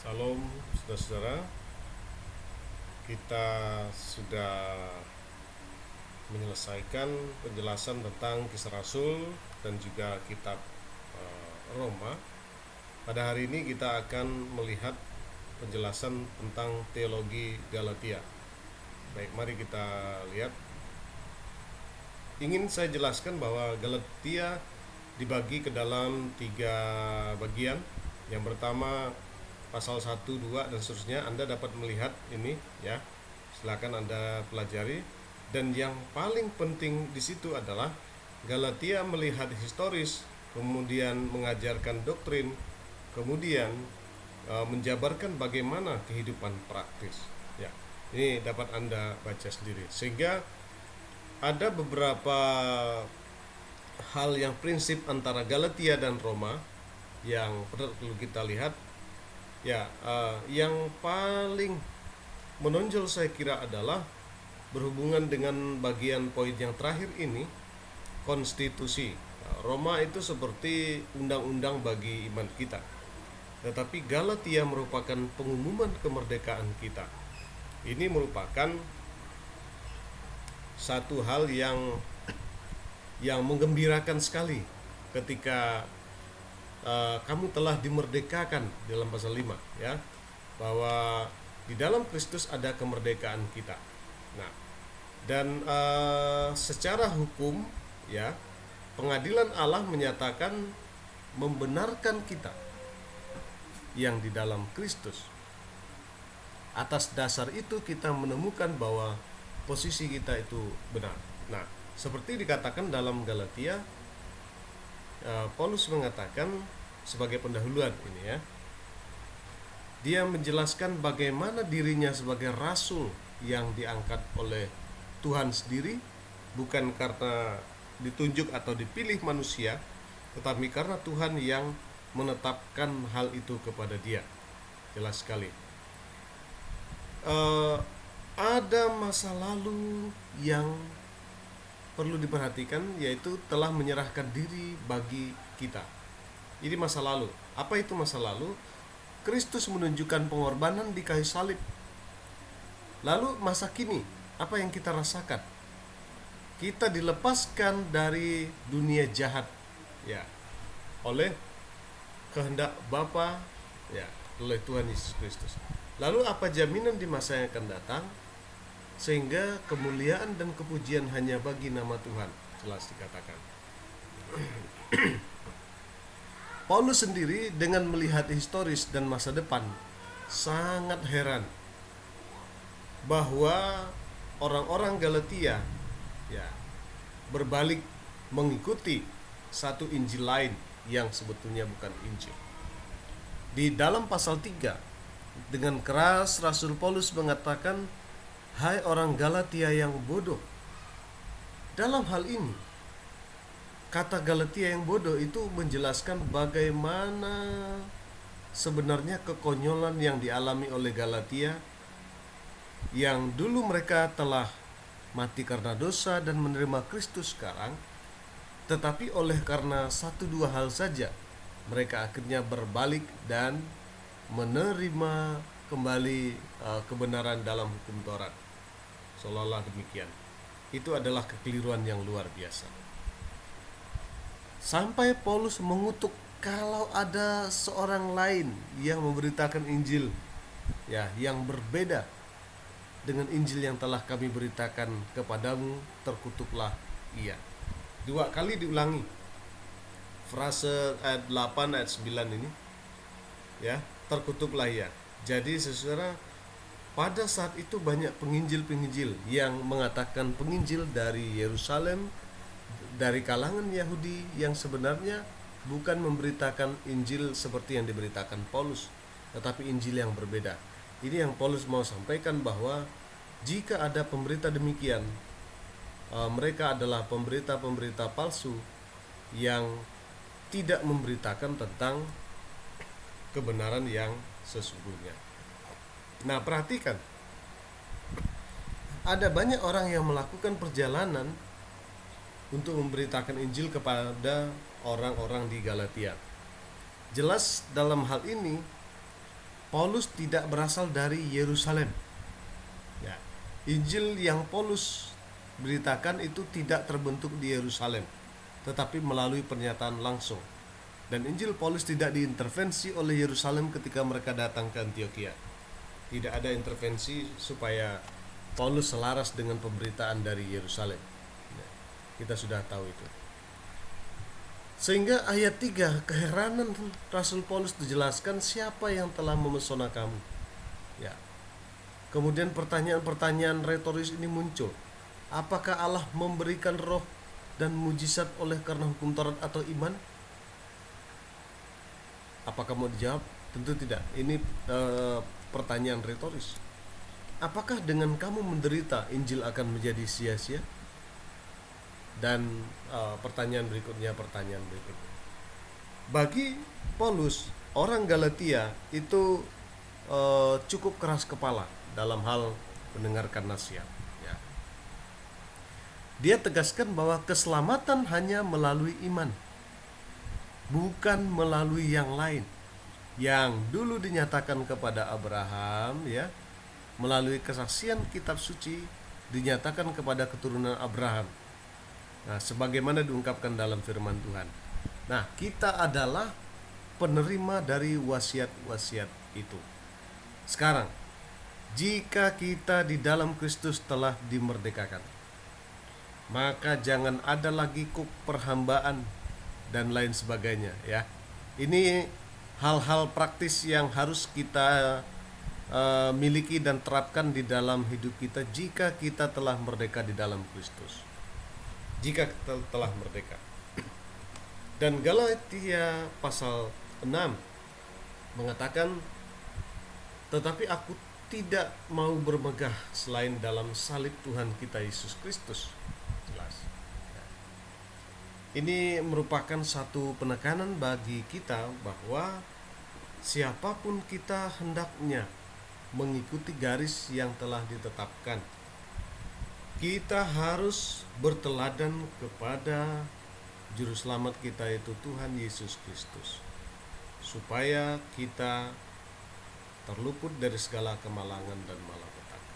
Salam saudara-saudara, kita sudah menyelesaikan penjelasan tentang Kisah Rasul dan juga kitab Roma. Pada hari ini kita akan melihat penjelasan tentang teologi Galatia. Baik, mari kita lihat. Ingin saya jelaskan bahwa Galatia dibagi ke dalam 3 bagian. Yang pertama pasal 1, 2 dan seterusnya. Anda dapat melihat ini ya. Silakan Anda pelajari. Dan yang paling penting di situ adalah Galatia melihat historis, kemudian mengajarkan doktrin, kemudian menjabarkan bagaimana kehidupan praktis. Ya. Ini dapat Anda baca sendiri. Sehingga ada beberapa hal yang prinsip antara Galatia dan Roma yang perlu kita lihat. Ya, yang paling menonjol saya kira adalah berhubungan dengan bagian poin yang terakhir ini, konstitusi. Roma itu seperti undang-undang bagi iman kita, tetapi Galatia merupakan pengumuman kemerdekaan kita. Ini merupakan satu hal yang menggembirakan sekali ketika kamu telah dimerdekakan dalam pasal 5 ya, bahwa di dalam Kristus ada kemerdekaan kita. Nah, dan secara hukum ya, pengadilan Allah menyatakan membenarkan kita yang di dalam Kristus. Atas dasar itu kita menemukan bahwa posisi kita itu benar. Nah, seperti dikatakan dalam Galatia, Paulus mengatakan sebagai pendahuluan ini ya, dia menjelaskan bagaimana dirinya sebagai rasul yang diangkat oleh Tuhan sendiri, bukan karena ditunjuk atau dipilih manusia, tetapi karena Tuhan yang menetapkan hal itu kepada dia. Jelas sekali. Ada masa lalu yang perlu diperhatikan, yaitu telah menyerahkan diri bagi kita. Ini masa lalu. Apa itu masa lalu? Kristus menunjukkan pengorbanan di kayu salib. Lalu masa kini, apa yang kita rasakan? Kita dilepaskan dari dunia jahat ya, oleh kehendak Bapa ya, oleh Tuhan Yesus Kristus. Lalu apa jaminan di masa yang akan datang? Sehingga kemuliaan dan kepujian hanya bagi nama Tuhan, jelas dikatakan. Paulus sendiri dengan melihat historis dan masa depan sangat heran bahwa orang-orang Galatia ya berbalik mengikuti satu Injil lain yang sebetulnya bukan Injil. Di dalam pasal 3, dengan keras Rasul Paulus mengatakan, "Hai orang Galatia yang bodoh." Dalam hal ini, kata Galatia yang bodoh itu menjelaskan bagaimana sebenarnya kekonyolan yang dialami oleh Galatia, yang dulu mereka telah mati karena dosa dan menerima Kristus sekarang, tetapi oleh karena satu dua hal saja mereka akhirnya berbalik dan menerima kembali kebenaran dalam hukum Taurat. Seolah-olah demikian. Itu adalah kekeliruan yang luar biasa. Sampai Paulus mengutuk kalau ada seorang lain yang memberitakan Injil ya yang berbeda dengan Injil yang telah kami beritakan kepadamu, terkutuklah ia. 2 kali diulangi frase ayat 8 ayat 9 ini ya, terkutuklah ia. Jadi saudara, pada saat itu banyak penginjil-penginjil yang mengatakan penginjil dari Yerusalem, dari kalangan Yahudi, yang sebenarnya bukan memberitakan Injil seperti yang diberitakan Paulus, tetapi Injil yang berbeda. Ini yang Paulus mau sampaikan, bahwa jika ada pemberita demikian, mereka adalah pemberita-pemberita palsu yang tidak memberitakan tentang kebenaran yang sesungguhnya. Nah, perhatikan, ada banyak orang yang melakukan perjalanan untuk memberitakan Injil kepada orang-orang di Galatia. Jelas dalam hal ini Paulus tidak berasal dari Yerusalem. Ya. Injil yang Paulus beritakan itu tidak terbentuk di Yerusalem, tetapi melalui pernyataan langsung. Dan Injil Paulus tidak diintervensi oleh Yerusalem ketika mereka datang ke Antioquia. Tidak ada intervensi supaya Paulus selaras dengan pemberitaan dari Yerusalem. Ya, kita sudah tahu itu. Sehingga ayat 3, keheranan Rasul Paulus dijelaskan, siapa yang telah memesona kamu? Ya. Kemudian pertanyaan-pertanyaan retoris ini muncul. Apakah Allah memberikan roh dan mujizat oleh karena hukum Taurat atau iman? Apakah mau dijawab? Tentu tidak. Ini pertanyaan retoris. Apakah dengan kamu menderita Injil akan menjadi sia-sia? Dan pertanyaan berikutnya. Bagi Paulus, orang Galatia itu cukup keras kepala dalam hal mendengarkan nasihat. Ya. Dia tegaskan bahwa keselamatan hanya melalui iman, bukan melalui yang lain, yang dulu dinyatakan kepada Abraham, ya, melalui kesaksian kitab suci dinyatakan kepada keturunan Abraham. Nah, sebagaimana diungkapkan dalam firman Tuhan. Nah, kita adalah penerima dari wasiat-wasiat itu. Sekarang, jika kita di dalam Kristus telah dimerdekakan, maka jangan ada lagi kuk perhambaan dan lain sebagainya, ya. Ini hal-hal praktis yang harus kita miliki dan terapkan di dalam hidup kita jika kita telah merdeka di dalam Kristus. Jika kita telah merdeka. Dan Galatia pasal 6 mengatakan, tetapi aku tidak mau bermegah selain dalam salib Tuhan kita Yesus Kristus. Jelas. Ini merupakan satu penekanan bagi kita bahwa siapapun kita hendaknya mengikuti garis yang telah ditetapkan. Kita harus berteladan kepada Juru Selamat kita, yaitu Tuhan Yesus Kristus, supaya kita terluput dari segala kemalangan dan malapetaka.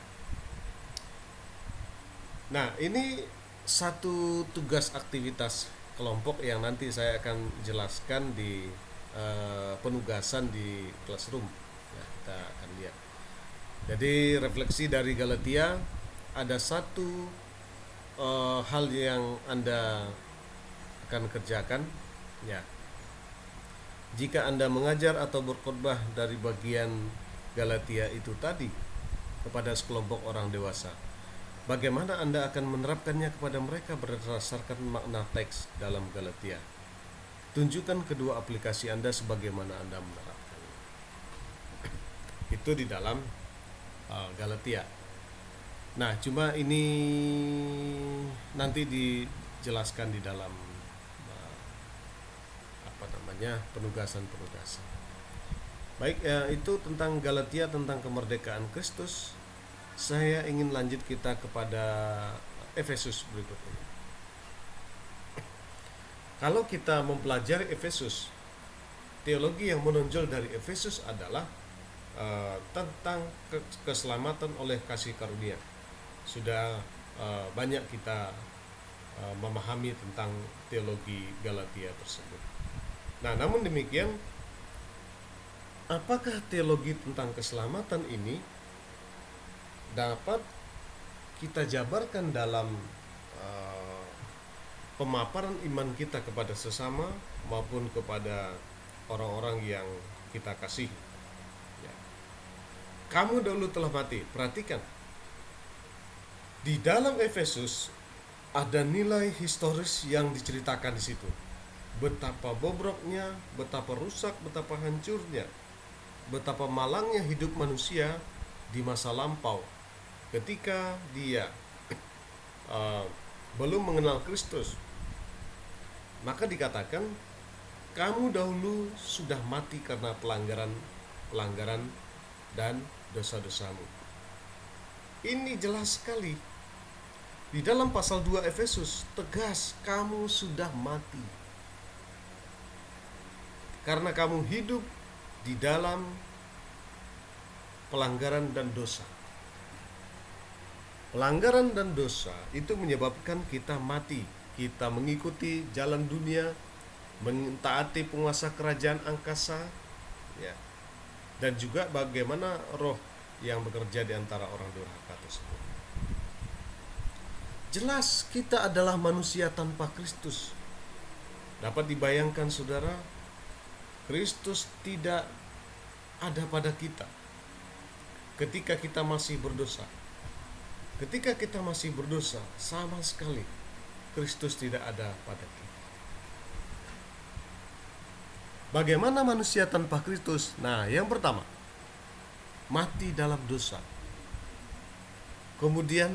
Nah, ini satu tugas aktivitas kelompok yang nanti saya akan jelaskan di penugasan di classroom. Ya, kita akan lihat. Jadi refleksi dari Galatia, ada satu hal yang Anda akan kerjakan, ya. Jika Anda mengajar atau berkhotbah dari bagian Galatia itu tadi kepada sekelompok orang dewasa, bagaimana Anda akan menerapkannya kepada mereka berdasarkan makna teks dalam Galatia? Tunjukkan kedua aplikasi Anda sebagaimana Anda menerapkannya. Itu di dalam Galatia. Nah, cuma ini nanti dijelaskan di dalam penugasan. Baik, itu tentang Galatia, tentang kemerdekaan Kristus. Saya ingin lanjut kita kepada Efesus berikutnya. Kalau kita mempelajari Efesus, teologi yang menonjol dari Efesus adalah tentang keselamatan oleh kasih karunia. Sudah banyak kita memahami tentang teologi Galatia tersebut. Nah, namun demikian, apakah teologi tentang keselamatan ini dapat kita jabarkan dalam pemaparan iman kita kepada sesama maupun kepada orang-orang yang kita kasihi? Ya. Kamu dahulu telah mati. Perhatikan, di dalam Efesus ada nilai historis yang diceritakan di situ. Betapa bobroknya, betapa rusak, betapa hancurnya, betapa malangnya hidup manusia di masa lampau ketika dia belum mengenal Kristus. Maka dikatakan, kamu dahulu sudah mati karena pelanggaran dan dosa-dosamu. Ini jelas sekali. Di dalam pasal 2 Efesus tegas, kamu sudah mati karena kamu hidup di dalam pelanggaran dan dosa. Pelanggaran dan dosa itu menyebabkan kita mati. Kita mengikuti jalan dunia, mentaati penguasa kerajaan angkasa, ya. Dan juga bagaimana roh yang bekerja di antara orang durhaka tersebut. Jelas kita adalah manusia tanpa Kristus. Dapat dibayangkan saudara, Kristus tidak ada pada kita ketika kita masih berdosa. Ketika kita masih berdosa, sama sekali Kristus tidak ada pada kita. Bagaimana manusia tanpa Kristus? Nah, yang pertama, mati dalam dosa. Kemudian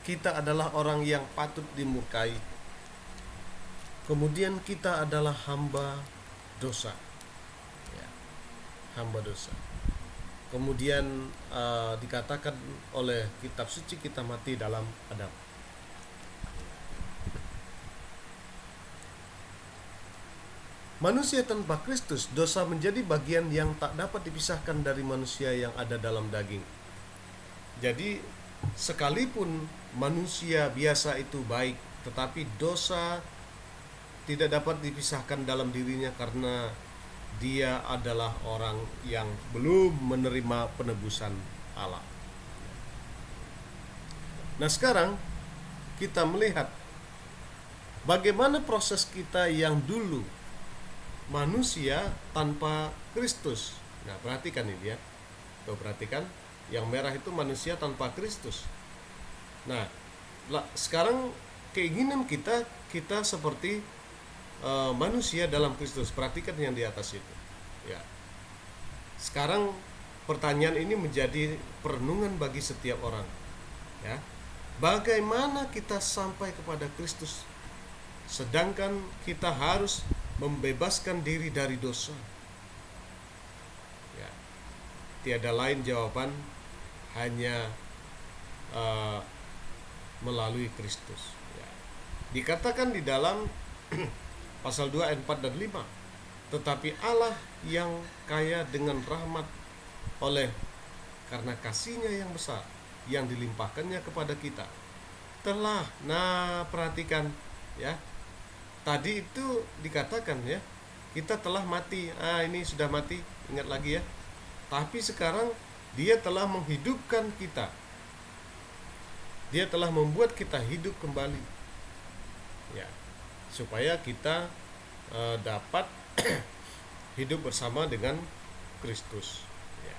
kita adalah orang yang patut dimurkai. Kemudian kita adalah hamba dosa, ya, hamba dosa. Kemudian dikatakan oleh kitab suci kita mati dalam Adam. Manusia tanpa Kristus, dosa menjadi bagian yang tak dapat dipisahkan dari manusia yang ada dalam daging. Jadi sekalipun manusia biasa itu baik, tetapi dosa tidak dapat dipisahkan dalam dirinya karena dia adalah orang yang belum menerima penebusan Allah. Nah, sekarang kita melihat bagaimana proses kita yang dulu manusia tanpa Kristus. Nah, perhatikan ini ya. Tuh, perhatikan, yang merah itu manusia tanpa Kristus. Nah, sekarang keinginan kita seperti manusia dalam Kristus. Perhatikan yang di atas itu, ya. Sekarang pertanyaan ini menjadi perenungan bagi setiap orang, ya. Bagaimana kita sampai kepada Kristus, sedangkan kita harus membebaskan diri dari dosa? Ya, tiada lain jawaban hanya melalui Kristus. Ya. Dikatakan di dalam pasal 2 ayat 4 dan 5. Tetapi Allah yang kaya dengan rahmat oleh karena kasih-Nya yang besar yang dilimpahkannya kepada kita telah, nah perhatikan ya. Tadi itu dikatakan ya, kita telah mati. Ini sudah mati, ingat lagi ya. Tapi sekarang Dia telah menghidupkan kita. Dia telah membuat kita hidup kembali. Ya. Supaya kita dapat hidup bersama dengan Kristus, ya.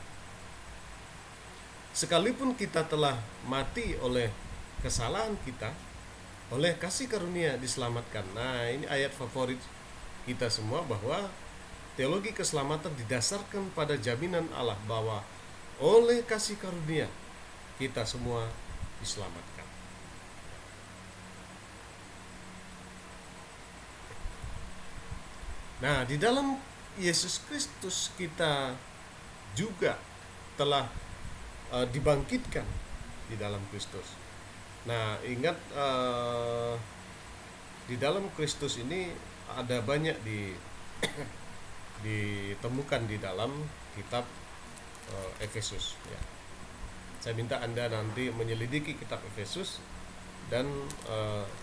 Sekalipun kita telah mati oleh kesalahan kita, oleh kasih karunia diselamatkan. Nah, ini ayat favorit kita semua, bahwa teologi keselamatan didasarkan pada jaminan Allah bahwa oleh kasih karunia kita semua diselamatkan. Nah, di dalam Yesus Kristus kita juga telah dibangkitkan di dalam Kristus. Nah, ingat di dalam Kristus ini ada banyak ditemukan di dalam kitab Efesus. Ya. Saya minta Anda nanti menyelidiki kitab Efesus dan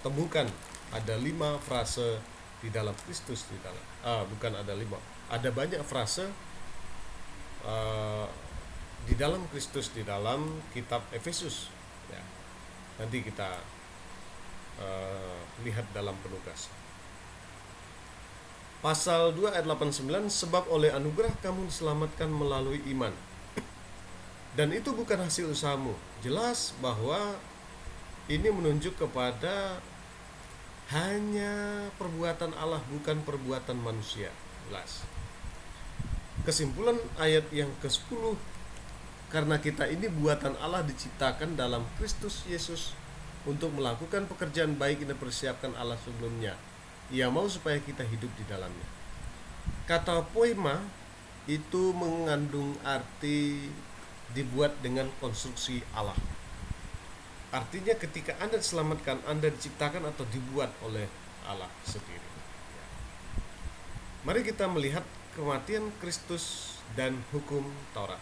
temukan ada 5 frase di dalam Kristus, di dalam bukan ada 5, ada banyak frase di dalam Kristus di dalam kitab Efesus, ya. Nanti kita lihat dalam penugasan. Pasal 2 ayat 89, sebab oleh anugerah kamu diselamatkan melalui iman, dan itu bukan hasil usahamu. Jelas bahwa ini menunjuk kepada hanya perbuatan Allah, bukan perbuatan manusia. Jelas. Kesimpulan ayat yang ke-10, karena kita ini buatan Allah diciptakan dalam Kristus Yesus untuk melakukan pekerjaan baik yang dipersiapkan Allah sebelumnya. Ia mau supaya kita hidup di dalamnya. Kata poema itu mengandung arti dibuat dengan konstruksi Allah. Artinya ketika Anda diselamatkan, Anda diciptakan atau dibuat oleh Allah sendiri. Mari kita melihat kematian Kristus dan hukum Taurat.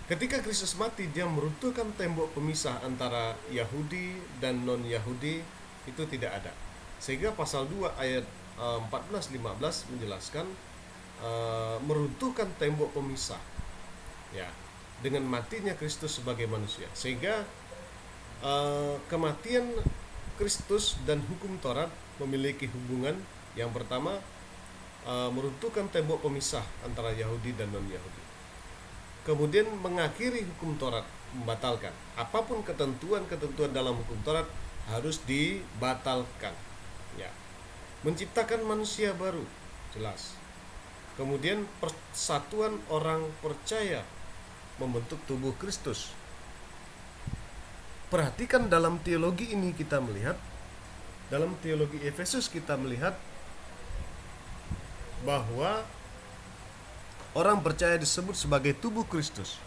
Ketika Kristus mati, dia meruntuhkan tembok pemisah antara Yahudi dan non-Yahudi, itu tidak ada. Sehingga pasal 2 ayat 14-15 menjelaskan meruntuhkan tembok pemisah, ya, dengan matinya Kristus sebagai manusia. Sehingga kematian Kristus dan hukum Taurat memiliki hubungan. Yang pertama, meruntuhkan tembok pemisah antara Yahudi dan non-Yahudi. Kemudian mengakhiri hukum Taurat, membatalkan. Apapun ketentuan-ketentuan dalam hukum Taurat harus dibatalkan. Ya. Menciptakan manusia baru, jelas. Kemudian persatuan orang percaya membentuk tubuh Kristus. Perhatikan dalam teologi ini kita melihat, dalam teologi Efesus kita melihat bahwa orang percaya disebut sebagai tubuh Kristus.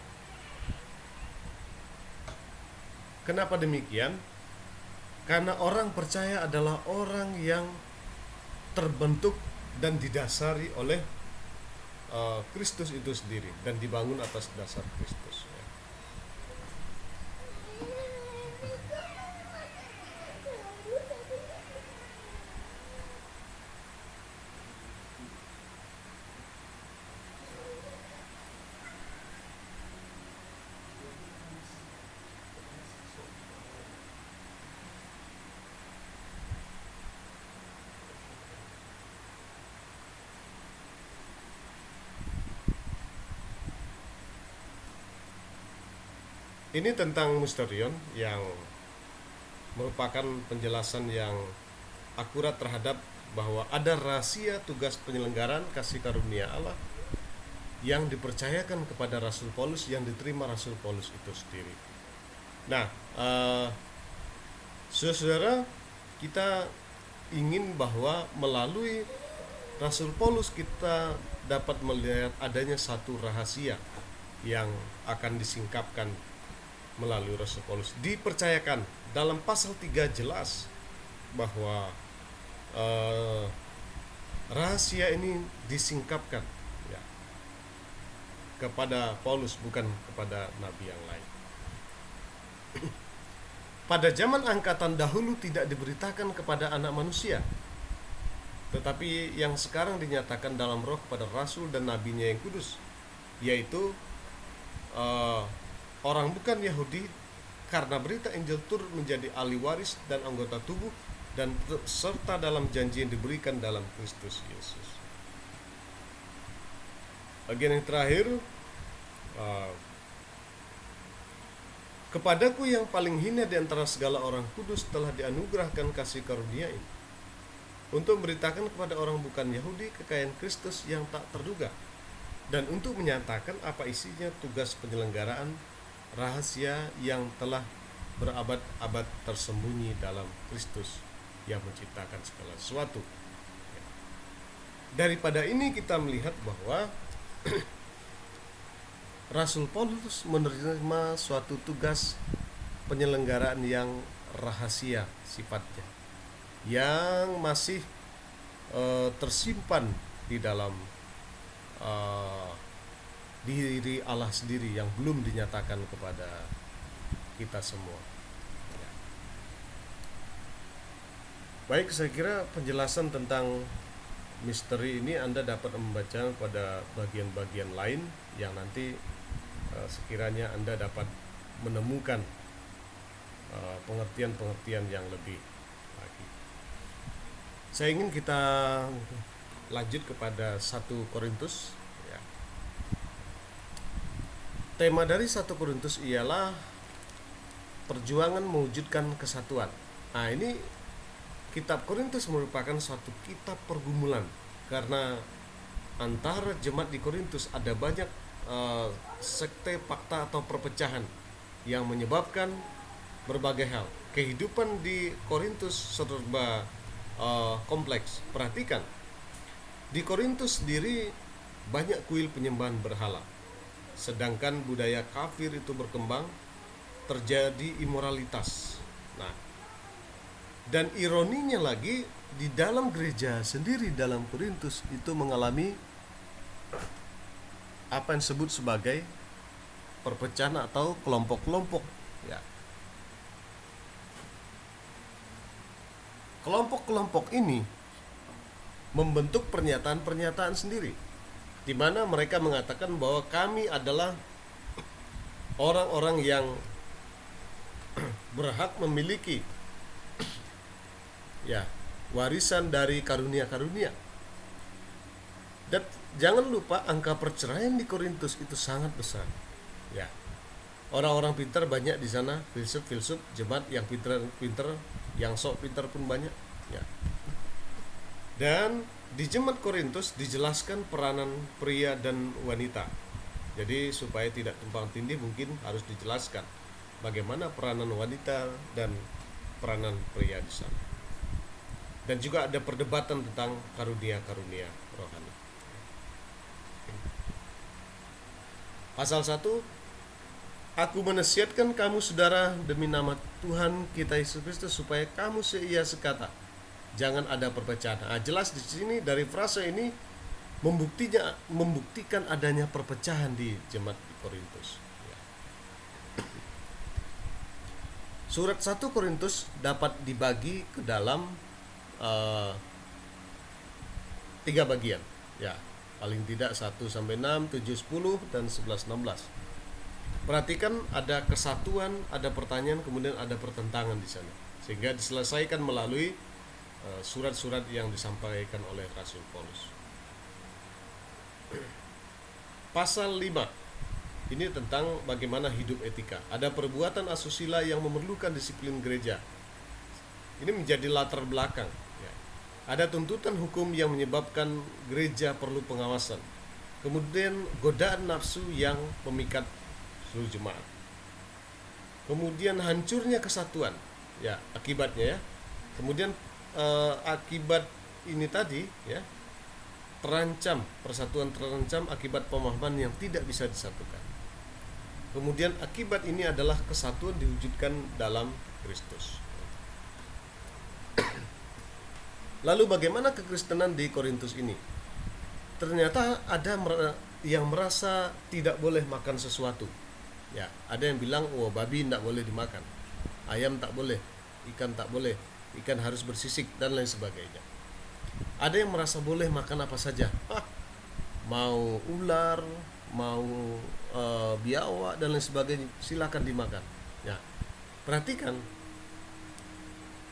Kenapa demikian? Karena orang percaya adalah orang yang terbentuk dan didasari oleh Kristus itu sendiri dan dibangun atas dasar Kristus. Ini tentang mysterion yang merupakan penjelasan yang akurat terhadap bahwa ada rahasia tugas penyelenggaraan kasih karunia Allah yang dipercayakan kepada Rasul Paulus, yang diterima Rasul Paulus itu sendiri. Nah, saudara, kita ingin bahwa melalui Rasul Paulus kita dapat melihat adanya satu rahasia yang akan disingkapkan melalui Rasul Paulus. Dipercayakan dalam pasal 3 jelas bahwa rahasia ini disingkapkan, ya, kepada Paulus, bukan kepada nabi yang lain. Pada zaman angkatan dahulu tidak diberitakan kepada anak manusia, tetapi yang sekarang dinyatakan dalam roh kepada rasul dan nabinya yang kudus, yaitu orang bukan Yahudi, karena berita Injil turut menjadi ahli waris dan anggota tubuh dan serta dalam janji yang diberikan dalam Kristus Yesus. Bagian yang terakhir, kepadaku yang paling hina di antara segala orang kudus telah dianugerahkan kasih karunia ini, untuk memberitakan kepada orang bukan Yahudi kekayaan Kristus yang tak terduga, dan untuk menyatakan apa isinya tugas penyelenggaraan rahasia yang telah berabad-abad tersembunyi dalam Kristus yang menciptakan segala sesuatu. Daripada ini kita melihat bahwa Rasul Paulus menerima suatu tugas penyelenggaraan yang rahasia sifatnya, yang masih tersimpan di dalam diri Allah sendiri, yang belum dinyatakan kepada kita semua. Baik, saya kira penjelasan tentang misteri ini Anda dapat membaca pada bagian-bagian lain yang nanti sekiranya Anda dapat menemukan pengertian-pengertian yang lebih lagi. Saya ingin kita lanjut kepada 1 Korintus. Tema dari 1 Korintus ialah perjuangan mewujudkan kesatuan. Nah, ini kitab Korintus merupakan suatu kitab pergumulan, karena antara jemaat di Korintus ada banyak sekte, fakta atau perpecahan yang menyebabkan berbagai hal. Kehidupan di Korintus serba kompleks. Perhatikan, di Korintus sendiri banyak kuil penyembahan berhala. Sedangkan budaya kafir itu berkembang, terjadi imoralitas. Nah, dan ironinya lagi, di dalam gereja sendiri dalam Korintus itu mengalami apa yang disebut sebagai perpecahan atau kelompok-kelompok, ya. Kelompok-kelompok ini membentuk pernyataan-pernyataan sendiri, di mana mereka mengatakan bahwa kami adalah orang-orang yang berhak memiliki, ya, warisan dari karunia-karunia. Dan jangan lupa angka perceraian di Korintus itu sangat besar, ya. Orang-orang pintar banyak di sana, filsuf jemaat yang pintar, yang sok pintar pun banyak, ya. Dan di jemaat Korintus dijelaskan peranan pria dan wanita. Jadi supaya tidak tumpang tindih, mungkin harus dijelaskan bagaimana peranan wanita dan peranan pria di sana. Dan juga ada perdebatan tentang karunia-karunia rohani. Pasal 1, aku menasihatkan kamu saudara demi nama Tuhan kita Yesus Kristus supaya kamu seia sekata, jangan ada perpecahan. Jelas di sini dari frase ini membuktikan adanya perpecahan di jemaat di Korintus. Ya. Surat 1 Korintus dapat dibagi ke dalam 3 bagian. Ya, paling tidak 1-6, 7-10 dan 11-16. Perhatikan ada kesatuan, ada pertanyaan, kemudian ada pertentangan di sana. Sehingga diselesaikan melalui surat-surat yang disampaikan oleh Rasul Paulus. Pasal 5 ini tentang bagaimana hidup etika. Ada perbuatan asusila yang memerlukan disiplin gereja. Ini menjadi latar belakang, ya. Ada tuntutan hukum yang menyebabkan gereja perlu pengawasan. Kemudian godaan nafsu yang memikat seluruh jemaat. Kemudian hancurnya kesatuan, ya, akibatnya, ya. Kemudian akibat ini tadi, ya, persatuan terancam akibat pemahaman yang tidak bisa disatukan. Kemudian akibat ini adalah kesatuan diwujudkan dalam Kristus. Lalu bagaimana kekristenan di Korintus ini? Ternyata ada yang merasa tidak boleh makan sesuatu. Ya, ada yang bilang, babi tidak boleh dimakan, ayam tak boleh, ikan tak boleh, ikan harus bersisik dan lain sebagainya. Ada yang merasa boleh makan apa saja, mau ular, mau biawak dan lain sebagainya, silakan dimakan. Ya, perhatikan,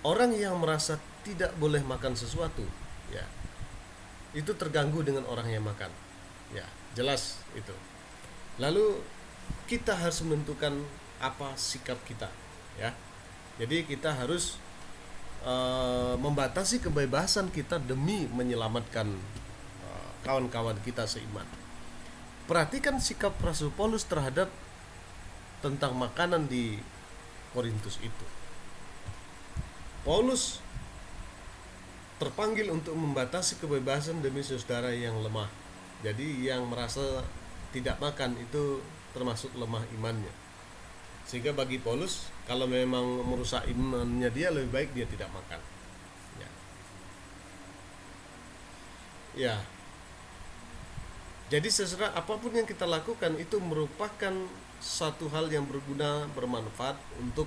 orang yang merasa tidak boleh makan sesuatu, ya, itu terganggu dengan orang yang makan. Ya, jelas itu. Lalu kita harus menentukan apa sikap kita, ya. Jadi kita harus membatasi kebebasan kita demi menyelamatkan kawan-kawan kita seiman. Perhatikan sikap Rasul Paulus terhadap tentang makanan di Korintus itu. Paulus terpanggil untuk membatasi kebebasan demi saudara yang lemah. Jadi yang merasa tidak makan itu termasuk lemah imannya. Sehingga bagi Paulus, kalau memang merusak imannya dia, lebih baik dia tidak makan. Ya. Ya. Jadi seserah apapun yang kita lakukan itu merupakan satu hal yang berguna, bermanfaat untuk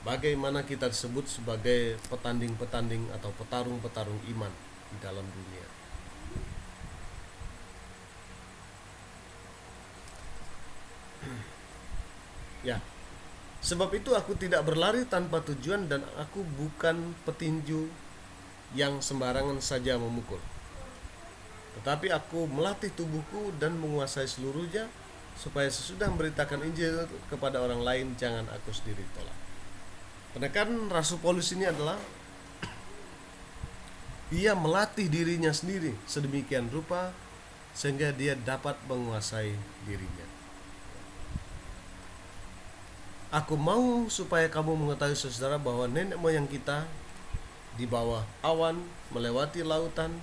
bagaimana kita disebut sebagai petanding-petanding atau petarung-petarung iman di dalam dunia. Ya, sebab itu aku tidak berlari tanpa tujuan dan aku bukan petinju yang sembarangan saja memukul. Tetapi aku melatih tubuhku dan menguasai seluruhnya, supaya sesudah memberitakan Injil kepada orang lain, jangan aku sendiri tolak. Penekanan Rasul Paulus ini adalah ia melatih dirinya sendiri sedemikian rupa sehingga dia dapat menguasai dirinya. Aku mau supaya kamu mengetahui saudara bahwa nenek moyang kita di bawah awan melewati lautan,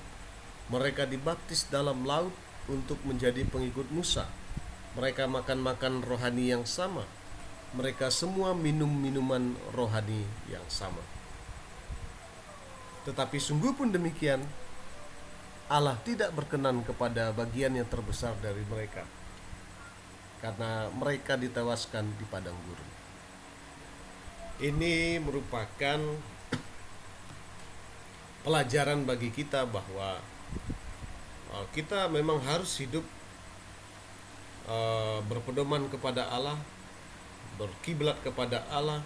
mereka dibaptis dalam laut untuk menjadi pengikut Musa. Mereka makan rohani yang sama. Mereka semua minum minuman rohani yang sama. Tetapi sungguh pun demikian, Allah tidak berkenan kepada bagian yang terbesar dari mereka. karena mereka ditewaskan di padang gurun. Ini merupakan pelajaran bagi kita bahwa kita memang harus hidup berpedoman kepada Allah, berkiblat kepada Allah.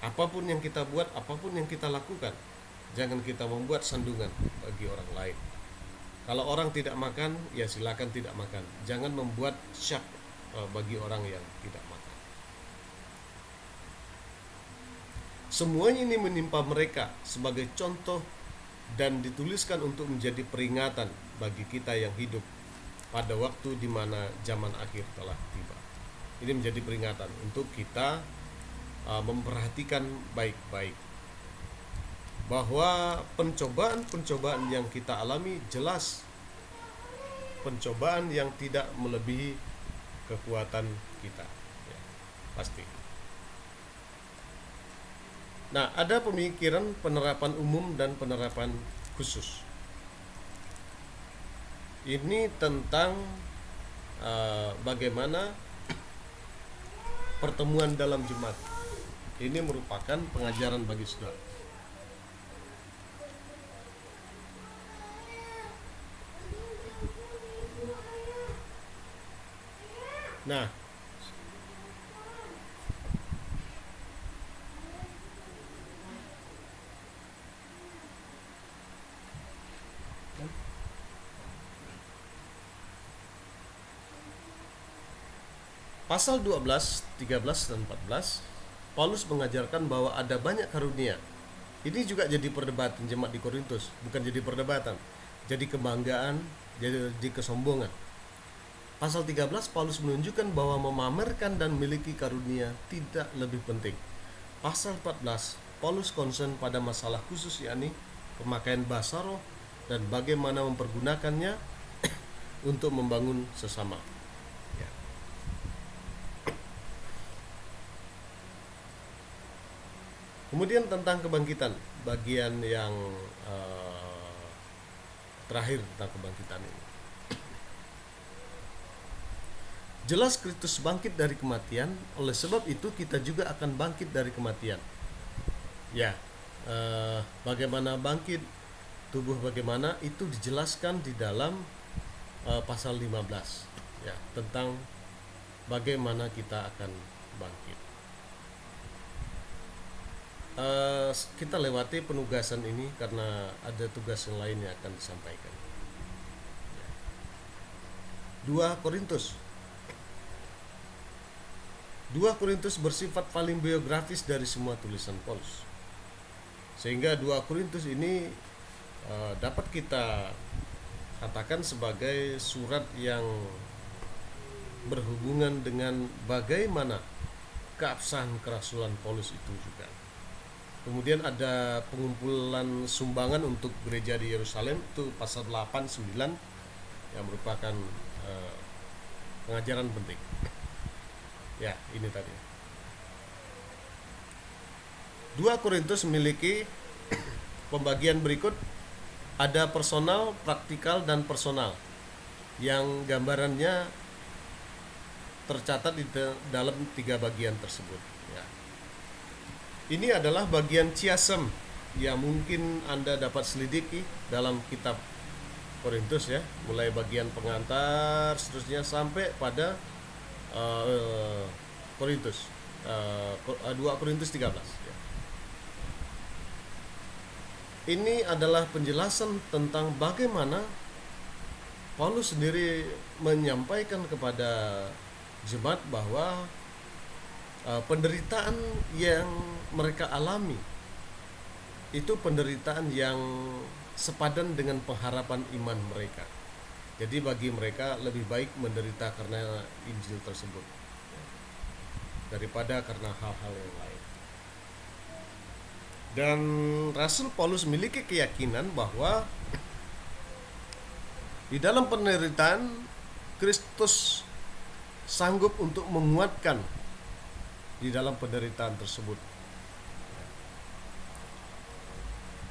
Apapun yang kita buat, apapun yang kita lakukan, jangan kita membuat sandungan bagi orang lain. Kalau orang tidak makan, ya silakan tidak makan. Jangan membuat syak bagi orang yang tidak makan. Semuanya ini menimpa mereka sebagai contoh dan dituliskan untuk menjadi peringatan bagi kita yang hidup pada waktu di mana zaman akhir telah tiba. Ini menjadi peringatan untuk kita memperhatikan baik-baik bahwa pencobaan-pencobaan yang kita alami jelas pencobaan yang tidak melebihi kekuatan kita, ya, pasti. Nah, ada pemikiran penerapan umum dan penerapan khusus. Ini tentang bagaimana pertemuan dalam jemaat. Ini merupakan pengajaran bagi saudara. Nah, pasal 12, 13 dan 14 Paulus mengajarkan bahwa ada banyak karunia. Ini juga jadi perdebatan jemaat di Korintus, bukan jadi perdebatan, jadi kebanggaan, jadi kesombongan. Pasal 13 Paulus menunjukkan bahwa memamerkan dan memiliki karunia tidak lebih penting. Pasal 14 Paulus concern pada masalah khusus, yakni pemakaian bahasa roh dan bagaimana mempergunakannya untuk membangun sesama. Ya. Kemudian tentang kebangkitan, bagian yang terakhir tentang kebangkitan ini. Jelas Kristus bangkit dari kematian, oleh sebab itu kita juga akan bangkit dari kematian. Ya, bagaimana bangkit, tubuh bagaimana, itu dijelaskan di dalam pasal 15, ya, tentang bagaimana kita akan bangkit. Kita lewati penugasan ini karena ada tugas yang lain yang akan disampaikan. 2 Korintus bersifat paling biografis dari semua tulisan Paulus, sehingga 2 Korintus ini dapat kita katakan sebagai surat yang berhubungan dengan bagaimana keabsahan kerasulan Paulus itu juga. Kemudian ada pengumpulan sumbangan untuk gereja di Yerusalem, itu pasal 8, 9 yang merupakan pengajaran penting. Ya, ini tadi. 2 Korintus memiliki pembagian berikut. Ada personal, praktikal, dan personal, yang gambarannya tercatat di dalam 3 bagian tersebut. Ya. Ini adalah bagian chiasm yang mungkin Anda dapat selidiki dalam kitab Korintus, ya, mulai bagian pengantar seterusnya sampai pada Korintus 2 Korintus 13, ya. Ini adalah penjelasan tentang bagaimana Paulus sendiri menyampaikan kepada jemaat bahwa penderitaan yang mereka alami itu penderitaan yang sepadan dengan pengharapan iman mereka. Jadi bagi mereka lebih baik menderita karena Injil tersebut daripada karena hal-hal yang lain. Dan Rasul Paulus memiliki keyakinan bahwa di dalam penderitaan Kristus sanggup untuk menguatkan di dalam penderitaan tersebut.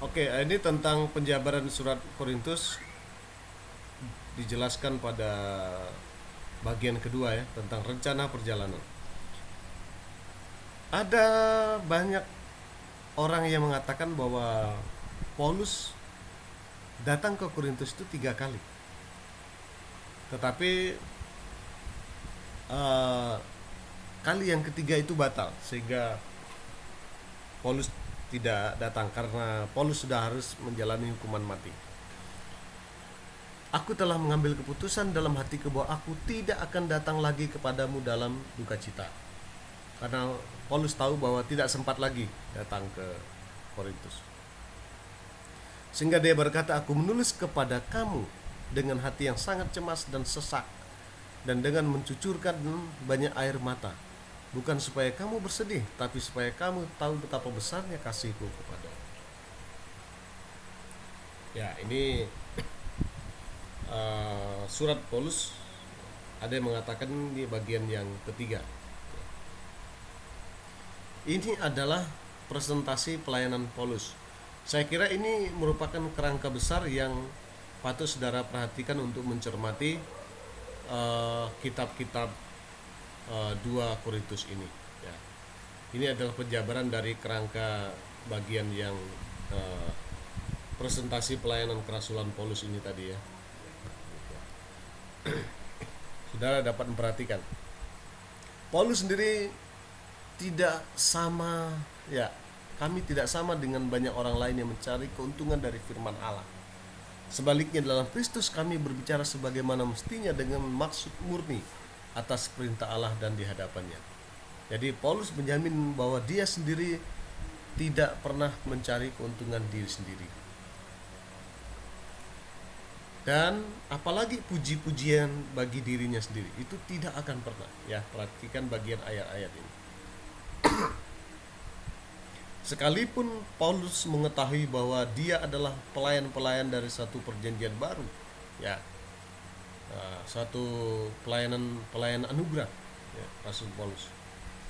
Oke, ini tentang penjabaran surat Korintus dijelaskan pada bagian kedua ya, tentang rencana perjalanan. Ada banyak orang yang mengatakan bahwa Paulus datang ke Korintus itu 3 kali, tetapi eh, kali yang ketiga itu batal, sehingga Paulus tidak datang karena Paulus sudah harus menjalani hukuman mati. Aku telah mengambil keputusan dalam hatiku bahwa aku tidak akan datang lagi kepadamu dalam duka cita. Karena Paulus tahu bahwa tidak sempat lagi datang ke Korintus. Sehingga dia berkata, aku menulis kepada kamu dengan hati yang sangat cemas dan sesak, dan dengan mencucurkan banyak air mata, bukan supaya kamu bersedih, tapi supaya kamu tahu betapa besarnya kasihku kepadamu. Ya, ini surat Paulus, ada yang mengatakan di bagian yang ketiga. Ini adalah presentasi pelayanan Paulus. Saya kira ini merupakan kerangka besar yang patut saudara perhatikan untuk mencermati kitab-kitab 2 Korintus ini. Ya. Ini adalah penjabaran dari kerangka bagian yang presentasi pelayanan kerasulan Paulus ini tadi ya. Saudara dapat memperhatikan, Paulus sendiri tidak sama ya, kami tidak sama dengan banyak orang lain yang mencari keuntungan dari firman Allah. Sebaliknya dalam Kristus kami berbicara sebagaimana mestinya dengan maksud murni atas perintah Allah dan di hadapannya. Jadi Paulus menjamin bahwa dia sendiri tidak pernah mencari keuntungan diri sendiri. Dan apalagi puji-pujian bagi dirinya sendiri, itu tidak akan pernah ya. Perhatikan bagian ayat-ayat ini. Sekalipun Paulus mengetahui bahwa dia adalah pelayan-pelayan dari satu perjanjian baru ya, satu pelayanan anugerah ya, Rasul Paulus,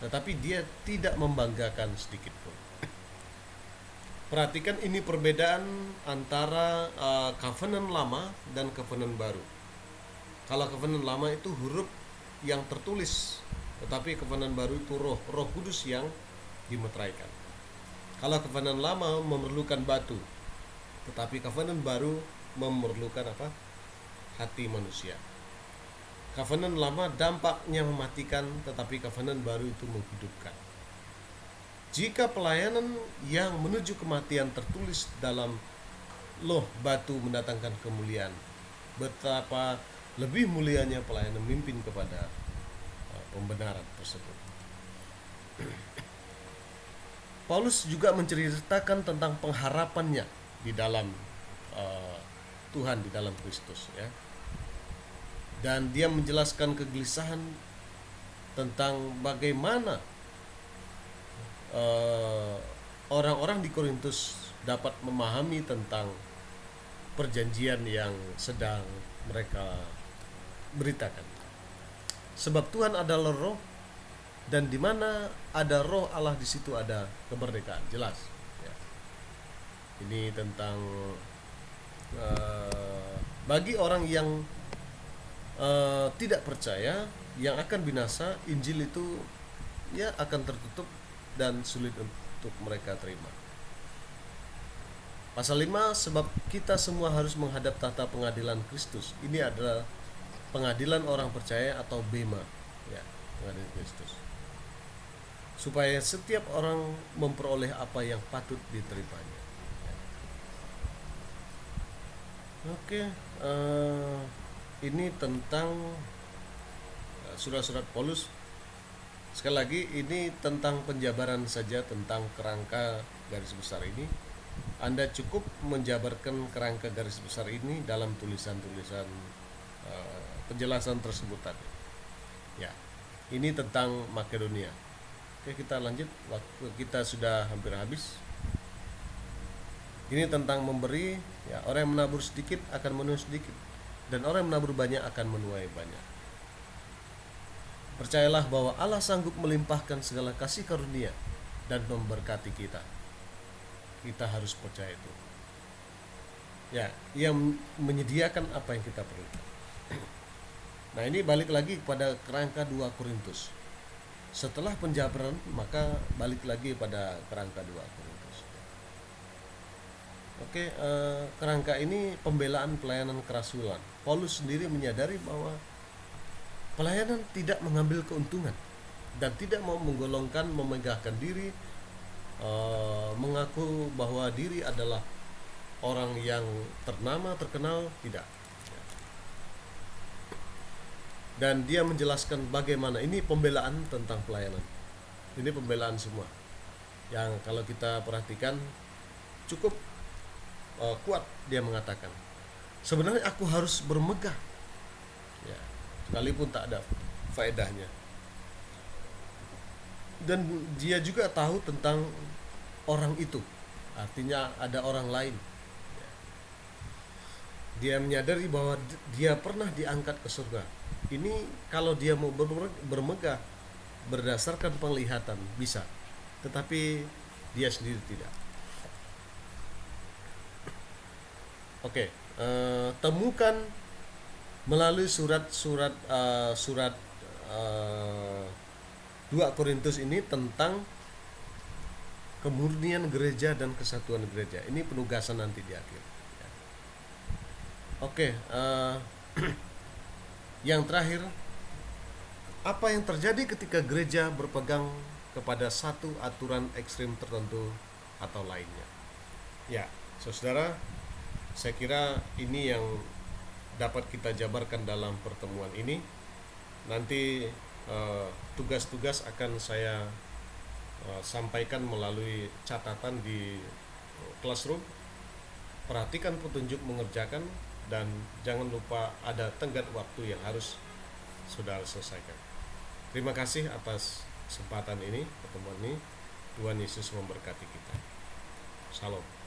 tetapi dia tidak membanggakan sedikit pun. Perhatikan ini perbedaan antara covenant lama dan covenant baru. Kalau covenant lama itu huruf yang tertulis, tetapi covenant baru itu roh kudus yang dimeteraikan. Kalau covenant lama memerlukan batu, tetapi covenant baru memerlukan apa? Hati manusia. Covenant lama dampaknya mematikan, tetapi covenant baru itu menghidupkan. Jika pelayanan yang menuju kematian tertulis dalam loh batu mendatangkan kemuliaan, betapa lebih mulianya pelayanan memimpin kepada pembenaran tersebut. Paulus juga menceritakan tentang pengharapannya di dalam Tuhan, di dalam Kristus ya. Dan dia menjelaskan kegelisahan tentang bagaimana orang-orang di Korintus dapat memahami tentang perjanjian yang sedang mereka beritakan. Sebab Tuhan adalah roh, dan di mana ada roh Allah di situ ada kemerdekaan, jelas ya. Ini tentang bagi orang yang tidak percaya, yang akan binasa, Injil itu ya akan tertutup dan sulit untuk mereka terima. Pasal 5, sebab kita semua harus menghadap tahta pengadilan Kristus. Ini adalah pengadilan orang percaya atau bema ya, pengadilan Kristus, supaya setiap orang memperoleh apa yang patut diterimanya ya. Oke, ini tentang surat-surat Paulus. Sekali lagi, ini tentang penjabaran saja tentang kerangka garis besar ini. Anda cukup menjabarkan kerangka garis besar ini dalam tulisan-tulisan penjelasan tersebut tadi. Ya, ini tentang Makedonia. Oke, kita lanjut. Waktu kita sudah hampir habis. Ini tentang memberi. Ya, orang yang menabur sedikit akan menuai sedikit, dan orang yang menabur banyak akan menuai banyak. Percayalah bahwa Allah sanggup melimpahkan segala kasih karunia dan memberkati kita. Kita harus percaya itu. Ya, yang menyediakan apa yang kita perlukan. Nah, ini balik lagi kepada kerangka 2 Korintus. Setelah penjabaran, maka balik lagi pada kerangka 2 Korintus. Oke, kerangka ini pembelaan pelayanan kerasulan. Paulus sendiri menyadari bahwa pelayanan tidak mengambil keuntungan dan tidak mau menggolongkan, memegahkan diri, mengaku bahwa diri adalah orang yang ternama, terkenal, tidak. Dan dia menjelaskan bagaimana ini pembelaan tentang pelayanan. Ini pembelaan semua yang kalau kita perhatikan cukup kuat. Dia mengatakan, sebenarnya aku harus bermegah, ya, sekalipun tak ada faedahnya. Dan dia juga tahu tentang orang itu, artinya ada orang lain. Dia menyadari bahwa dia pernah diangkat ke surga. Ini kalau dia mau bermegah berdasarkan penglihatan bisa, tetapi dia sendiri tidak. Oke, temukan melalui surat 2 Korintus ini tentang kemurnian gereja dan kesatuan gereja. Ini penugasan nanti di akhir. Oke, yang terakhir, apa yang terjadi ketika gereja berpegang kepada satu aturan ekstrim tertentu atau lainnya? Ya, saudara, saya kira ini yang dapat kita jabarkan dalam pertemuan ini. Nanti tugas-tugas akan saya sampaikan melalui catatan di classroom. Perhatikan petunjuk mengerjakan, dan jangan lupa ada tenggat waktu yang harus saudara selesaikan. Terima kasih atas kesempatan ini, pertemuan ini. Tuhan Yesus memberkati kita. Shalom.